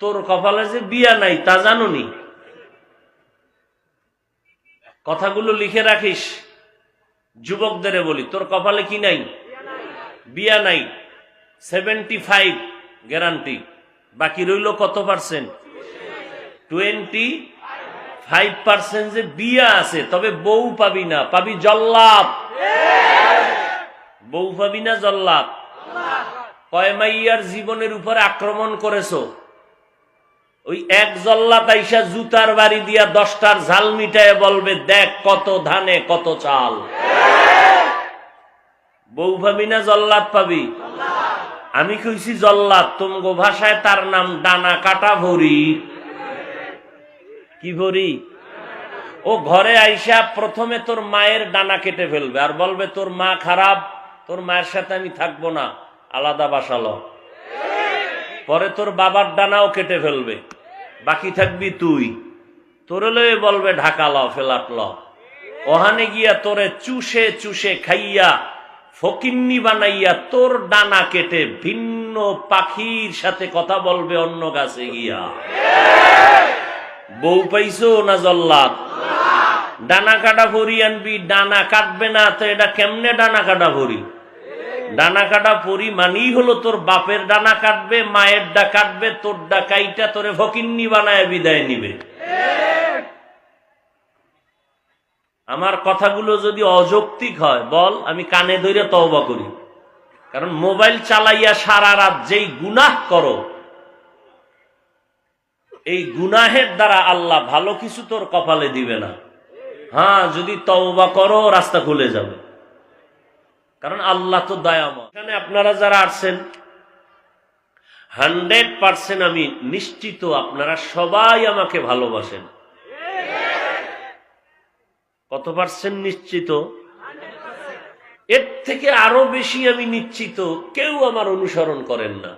তোর কপালে যে বিয়া নাই তা জানোনি? কথাগুলো লিখে রাখিস। যুবকদের বলি, তোর কপালে কি নাই? বিয়া নাই। 75 গ্যারান্টি। বাকি রইল কত পার্সেন্ট? 25% যে বিয়া আছে, তবে বউ পাবি না, পাবি জল্লাদ। বউ পাবি না, জল্লাদ। কয় মাইয়ার জীবনের উপরে আক্রমণ করেছো, ওই এক জল্লাদ আইসা জুতার বাড়ি দিয়া 10টার ঝাল মিটায় বলবে, দেখ কত ধানে কত চাল। বউ পাবি না, জল্লাদ পাবি? আমি কইছি জল্লাদ, তোমগো ভাষায় তার নাম ডানা কাটা ভরি। কি ভরি? ও ঘরে আইসা প্রথমে তোর মায়ের ডানা কেটে ফেলবে আর বলবে, তোর মা খারাপ, তোর মায়ের সাথে আমি থাকবো না, আলাদা বাসালো। পরে তোর বাবার ডানাও কেটে ফেলবে, বাকি থাকবি তুই। তোরে লয়ে বলবে ঢাকা ল, ফেলাট ল। ওখানে গিয়া তোরে চুষে চুষে খাইয়া ফকিন্নি বানাইয়া তোর ডানা কেটে ভিন্ন পাখির সাথে কথা বলবে অন্য গাছে গিয়া। বউ পাইছো না জল্লাদ? ডানা কাটা ভরি আনবি, ডানা কাটবে না তো এটা কেমনে ডানা কাটা ভরি? ডানা কাটা পরি মানেই হলো তোর বাপের ডানা কাটবে, মায়ের ডা কাটবে, তোর ডা কাইটা তোরে ফকিন্নি বানায় বিদায় নিবে। আমার কথাগুলো যদি অযৌক্তিক হয় বল, আমি কানে ধরে তওবা করি। কারণ মোবাইল চালাইয়া সারা রাত যেই গুনাহ করো, এই গুনাহের দ্বারা আল্লাহ ভালো কিছু তোর কপালে দিবে না। হ্যাঁ, যদি তওবা করো রাস্তা খুলে যাবে, কারণ আল্লাহ তো দয়াময়। এখানে আপনারা যারা আসছেন 100% আমি নিশ্চিত আপনারা সবাই আমাকে ভালোবাসেন। কত পার্সেন্ট নিশ্চিত? এর থেকে আরো বেশি আমি নিশ্চিত কেউ আমার অনুসরণ করেন না।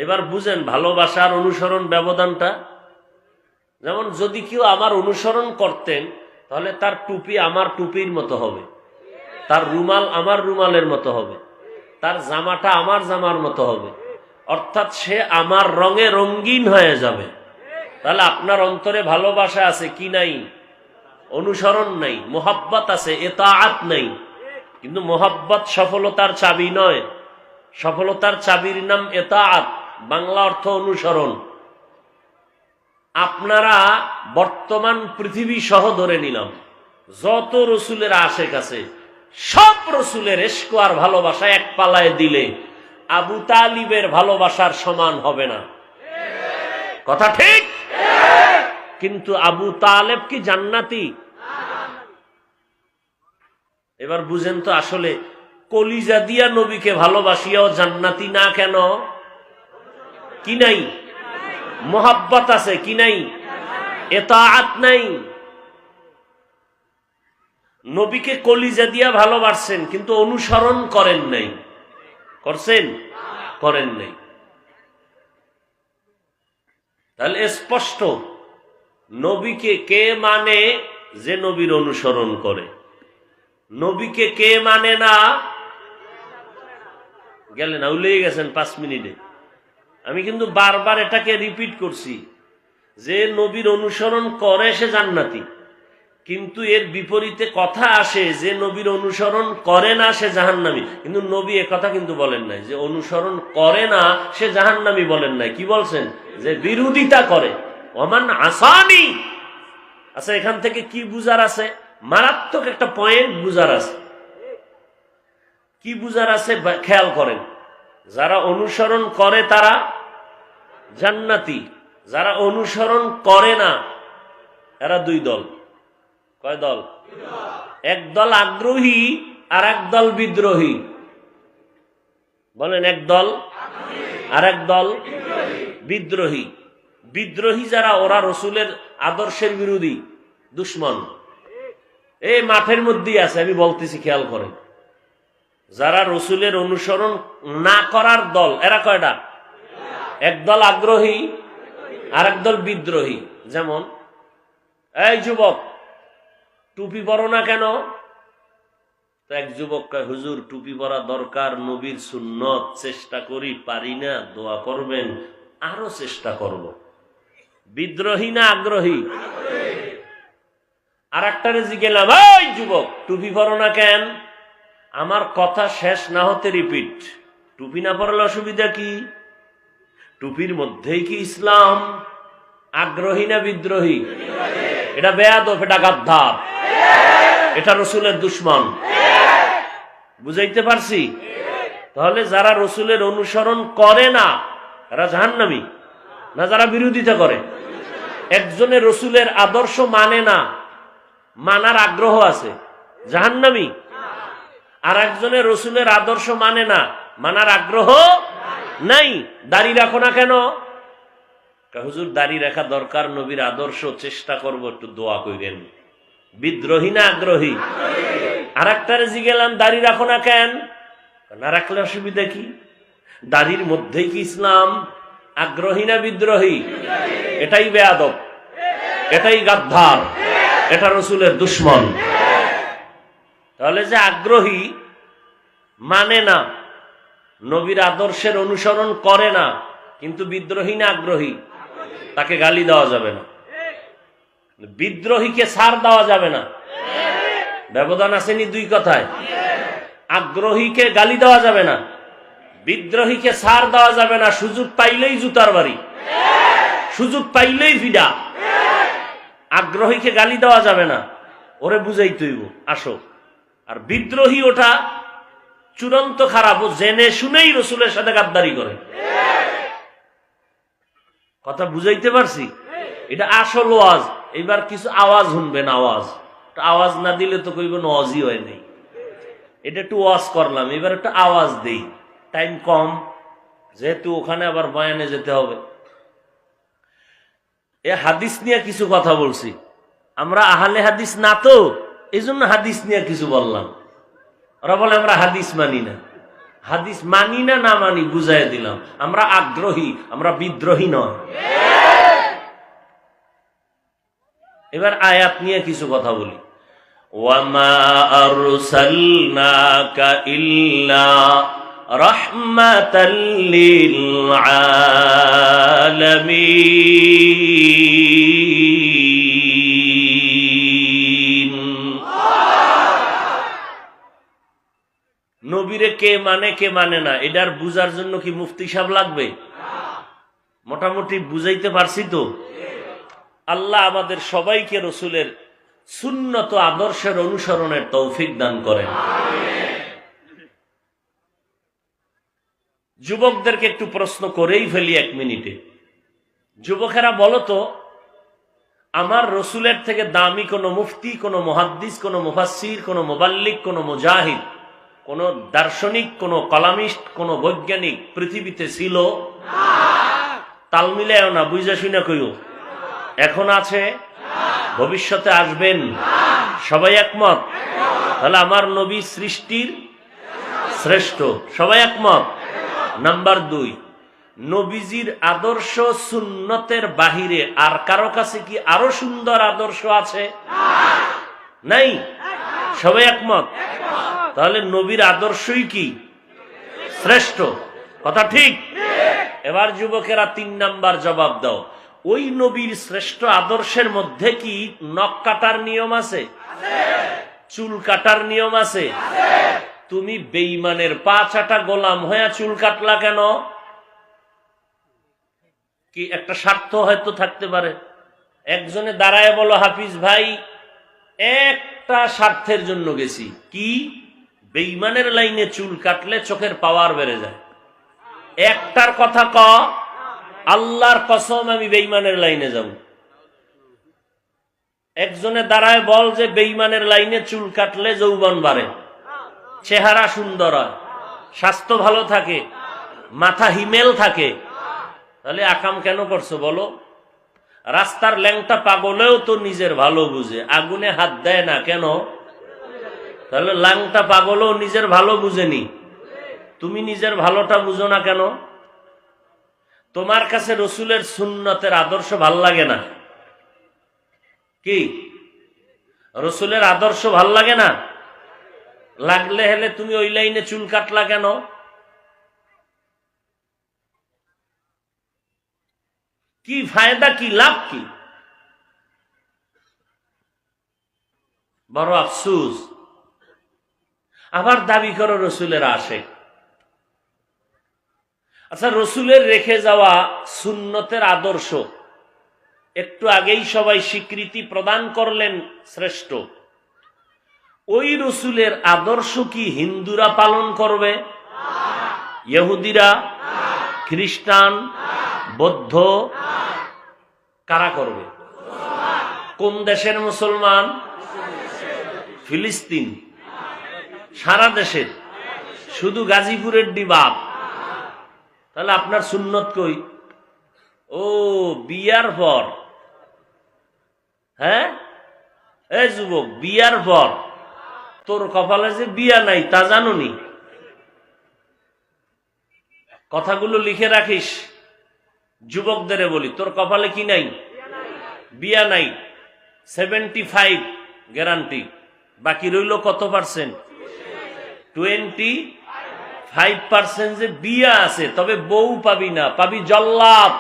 এবার বুঝেন ভালোবাসার অনুসরণ ব্যবধানটা। যেমন যদি কেউ আমার অনুসরণ করতেন, তাহলে তার টুপি আমার টুপির মতো হবে, তার রুমাল আমার রুমালের মতো হবে, তার জামাটা আমার জামার মতো হবে, অর্থাৎ সে আমার রঙে রঙিন হয়ে যাবে। তাহলে আপনার অন্তরে ভালোবাসা আছে কি নাই? অনুসরণ নাই। মোহাব্বত আছে, ইতাআত নাই। কিন্তু মোহাব্বত সফলতার চাবি নয়। সফলতার চাবির নাম ইতাআত, বাংলা অর্থ অনুসরণ। আপনারা বর্তমান পৃথিবী সহ ধরে নিলাম, যত রসুলের আশেক আছে, সব রসুলের ইশক আর ভালোবাসা এক পালায় দিলে আবু তালিবের ভালোবাসার সমান হবে না। কথা ঠিক? কিন্তু আবু তালেব কি জান্নাতি? এবার বুঝেন তো আসলে কলিজা দিয়া নবীকে ভালোবাসিয়াও জান্নাতি না কেন? কি নাই? মোহাব্বত আছে কি নাই? ইতাআত নাই। নবীকে কলিজা দিয়া ভালোবাসছেন কিন্তু অনুসরণ করেন নাই। করছেন? করেন নাই। তাহলে স্পষ্ট নবীকে কে মানে? যে নবীর অনুসরণ করে। নবীকে কে মানে না? গেলেন, উলিয়ে গেছেন 5 মিনিটে। আমি কিন্তু বারবার এটাকে রিপিট করছি যে নবীর অনুসরণ করে সে জান্নাতি, কিন্তু এর বিপরীতে কথা আসে যে নবীর অনুসরণ করে না সে জাহান্নামী। কিন্তু নবী একথা কিন্তু বলেন নাই যে অনুসরণ করে না সে জাহান্নামী, বলেন নাই। কি বলছেন? যে বিরোধিতা করে। ওমান আসানি। আচ্ছা, এখান থেকে কি বুঝার আছে? মারাত্মক একটা পয়েন্ট বুঝার আছে। কি বুঝার আছে খেয়াল করেন। যারা অনুসরণ করে তারা জান্নাতি, যারা অনুসরণ করে না এরা 2 দল। কয় দল? এক দল আগ্রহী আর এক দল বিদ্রোহী। বলেন, এক দল আর এক দল বিদ্রোহী। বিদ্রোহী যারা, ওরা রসুলের আদর্শের বিরোধী, দুশ্মন। এই মাঠের মধ্যেই আছে, আমি বলতেছি, খেয়াল করেন। যারা রসুলের অনুসরণ না করার দল, এরা কয়টা? এক দল আগ্রহী আর এক দল বিদ্রোহী। যেমন, এই যুবক, টুপি পরো না কেন? তো এক যুবক কয়, হুজুর টুপি পরা দরকার, নবীর সুন্নত, চেষ্টা করি, পারি না, দোয়া করবেন। আরো চেষ্টা করব। বিদ্রোহী না আগ্রহী? আর একটারে জিজ্ঞেলাম, ওই যুবক টুপি পরো না কেন? আমার কথা শেষ না হতে রিপিট, টুপি না পরলে অসুবিধা কি? টুপির মধ্যেই কি ইসলাম? আগ্রহী না বিদ্রোহী? এটা বেয়াদব, এটা গাদ্দার, এটা রসুলের দুশ্মন। বুঝাইতে পারছি? তাহলে যারা রসুলের অনুসরণ করে না তারা জাহান্নামী, না যারা বিরোধিতা করে? একজনের রসুলের আদর্শ মানে না, মানার আগ্রহ আছে, জাহান্নামী। আর একজনের রসুলের আদর্শ মানে না, মানার আগ্রহ নাই। দাড়ি রাখো না কেন? হুজুর দাড়ি রাখা দরকার, নবীর আদর্শ, চেষ্টা করব, একটু দোয়া কইরেন। বিদ্রোহী না আগ্রহী? আর একটারে জিগেলাম, দাড়ি রাখো না কেন? না রাখলে অসুবিধা কি? দাড়ির মধ্যেই কি ইসলাম? আগ্রহী না বিদ্রোহী? এটাই বেয়াদব, এটাই গাদ্দার, এটা রসুলের দুশ্মন। তাহলে যে আগ্রহী, মানে না, নবীর আদর্শের অনুসরণ করে না, কিন্তু বিদ্রোহী না আগ্রহী, তাকে গালি দেওয়া যাবে না। বিদ্রোহীকে ছাড় দেওয়া যাবে না। ব্যবধান আসেনি দুই কথায়? আগ্রহীকে গালি দেওয়া যাবে না, বিদ্রোহীকে ছাড় দেওয়া যাবে না। সুযোগ পাইলেই জুতার বাড়ি, সুযোগ পাইলেই ফিডা। আগ্রহীকে গালি দেওয়া যাবে না, ওরে বুঝাই তৈব আসো। আর বিদ্রোহী ওটা চূড়ান্ত খারাপ, ও জেনে শুনেই রসুলের সাথে গাদ্দারি করে। কথা বুঝাইতে পারছি? এটা আসল ওয়াজ। এবার কিছু আওয়াজ শুনবেন, আওয়াজ। আওয়াজ না দিলে তো কইব নওয়াজই হয় নাই। এটা একটু ওয়াজ করলাম, এবার একটা আওয়াজ দেই, টাইম কম, যেহেতু ওখানে আবার বয়ানে যেতে হবে। এ হাদিস নিয়ে কিছু কথা বলছি, আমরা আহলে হাদিস না, তো এই জন্য হাদিস নিয়ে কিছু বললাম। ওরা বলে আমরা হাদিস মানি না। হাদিস মানি না, না মানি বুঝাই দিলাম। আমরা আগ্রহী, আমরা বিদ্রোহী নয়। এবার আয়াত নিয়ে কিছু কথা বলি। ওয়ামা আরসালনাকা ইল্লা রাহমাতাল লিল আলামিন। নবীরে কে মানে কে মানে না, এটার বুঝার জন্য কি মুফতি সাহেব লাগবে? মোটামুটি বুঝাইতে পারছি তো? আল্লাহ আমাদের সবাইকে রসুলের সুন্নত আদর্শের অনুসরণের তৌফিক দান করেন। যুবকদেরকে একটু প্রশ্ন করেই ফেলি এক মিনিটে। যুবকেরা বলো তো, আমার রসুলের থেকে দামি কোন মুফতি, কোন মুহাদ্দিস, কোন মুফাসসির, কোন মুবাল্লিগ, কোন মুজাহিদ, কোন দার্শনিক, কোন কলামিস্ট, কোন বৈজ্ঞানিক পৃথিবীতে ছিল? তাল মিলাও না, বুঝা শুনে কইও। এখন আছে, ভবিষ্যতে আসবেন? সবাই একমত? তাহলে আমার নবী সৃষ্টির শ্রেষ্ঠ, সবাই একমত? নাম্বার 2, নবীজির আদর্শ সুন্নতের বাহিরে আর কারো কাছে কি আরো সুন্দর আদর্শ আছে? নাই? সবাই একমত? তাহলে নবীর আদর্শই কি শ্রেষ্ঠ, কথা ঠিক? এবার যুবকেরা 3 নাম্বার জবাব দাও। ওই নবীর শ্রেষ্ঠ আদর্শের মধ্যে কি নখ কাটার নিয়ম আছে? চুল কাটার নিয়ম আছে? তুমি বেঈমানের পা চাটা গোলাম হয়ে চুল কাটলা কেন? কি একটা স্বার্থ হয়তো থাকতে পারে। একজনে দাঁড়ায় বলো, হাফিজ ভাই একটা স্বার্থের জন্য গেছি। কি? বেঈমানের লাইনে চুল কাটলে চোখের পাওয়ার বেড়ে যায়। একটার কথা ক, আল্লাহর কসম আমি বেঈমানের লাইনে যাব। একজনে দাঁড়ায় বল যে বেঈমানের লাইনে চুল কাটলে যৌবন বাড়ে, চেহারা সুন্দর হয়, স্বাস্থ্য ভালো থাকে, মাথা হিমেল থাকে। তাহলে আকাম কেন করছো বলো? রাস্তার ল্যাংটা পাগলেও তো নিজের ভালো বুঝে, আগুনে হাত দেয় না কেন? তাহলে ল্যাংটা পাগলও নিজের ভালো বুঝেনি, তুমি নিজের ভালোটা বুঝো না কেন? তোমার কাছে রসুলের সুন্নতের আদর্শ ভাল লাগে না? কি রসুলের আদর্শ ভাল লাগে না? লাগলে হেলে তুমি ওই লাইনে চুল কাটলা কেন? কি ফায়দা, কি লাভ, কি? বড় আফসুস। আবার দাবি করো রসুলের আশেক। আচ্ছা, রসুলের রেখে যাওয়া সুন্নতের আদর্শ একটু আগেই সবাই স্বীকৃতি প্রদান করলেন শ্রেষ্ঠ। ওই রসুলের আদর্শ কি হিন্দুরা পালন করবে? ইহুদিরা, খ্রিস্টান, বৌদ্ধ, কারা করবে? কোন দেশের মুসলমান? ফিলিস্তিন। সারা দেশের? শুধু গাজীপুরের ডিবাব? তাহলে আপনার সুন্নত কই? ও, বিয়ার পর? হ্যাঁ, এই যুবক, বিয়ার পর তোর কপালে যে বিয়া নাই তা জানোনি? কথাগুলো লিখে রাখিস। যুবকদের বলি, তোর কপালে কি নাই? বিয়া নাই। 75 গ্যারান্টি। বাকি রইল কত পার্সেন্ট? 25% যে বিয়া আছে, তবে বউ পাবি না, পাবি জল্লাদ।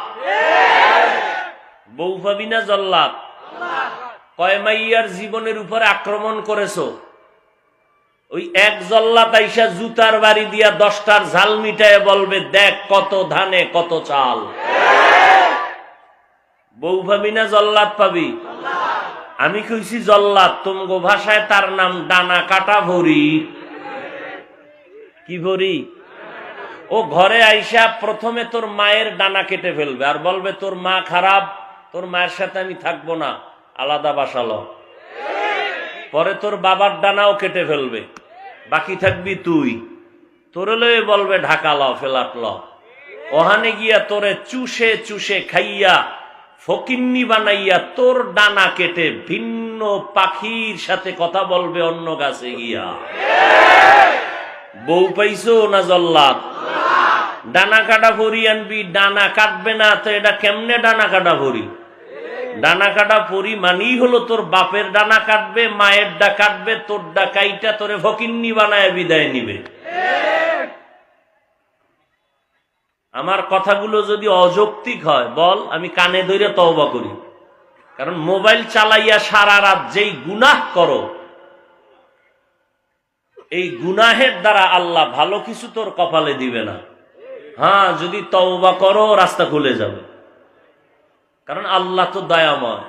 বউ পাবি না, জল্লাদ। কয় মাইয়ার জীবনের উপরে আক্রমণ করেছো, ওই এক জল্লাদ আইসা জুতার বাড়ি দিয়া 10টার ঝাল মিটায় বলবে, দেখ কত ধানে কত চাল। বউ পাবি না, জল্লাদ পাবি? আমি কইছি জল্লাদ, তুমগো ভাষায় তার নাম ডানা কাটা ভরি। কি ভরি? ও ঘরে আইসা প্রথমে তোর মায়ের ডানা কেটে ফেলবে আর বলবে, তোর মা খারাপ, তোর মায়ের সাথে আমি থাকবো না, আলাদা বাসালো। পরে তোর বাবার ডানাও কেটে ফেলবে, বাকি থাকবি তুই। তোরে লয়ে বলবে ঢাকা ল, ফেলাট ল। ওখানে গিয়া তোরে চুষে চুষে খাইয়া ফকিন্নি বানাইয়া তোর ডানা কেটে ভিন্ন পাখির সাথে কথা বলবে অন্য গাছে গিয়া। বউ পাইছো না জল্লাদ? ডানা কাটা ভরি আনবি, ডানা কাটবে না তো এটা কেমনে ডানা কাটা ভরি? ডানা কাটা পরি মানেই হলো তোর বাপের ডানা কাটবে, মায়ের ডা কাটবে, তোর ডা কাইটা তোরে ফকিন্নি বানায় বিদায় নিবে। আমার কথাগুলো যদি অযৌক্তিক হয় বল, আমি কানে ধরে তওবা করি। কারণ মোবাইল চালাইয়া সারা রাত যেই গুনাহ করো, এই গুনাহের দ্বারা আল্লাহ ভালো কিছু তোর কপালে দিবে না। হ্যাঁ, যদি তওবা করো রাস্তা খুলে যাবে, কারণ আল্লাহ তো দয়াময়।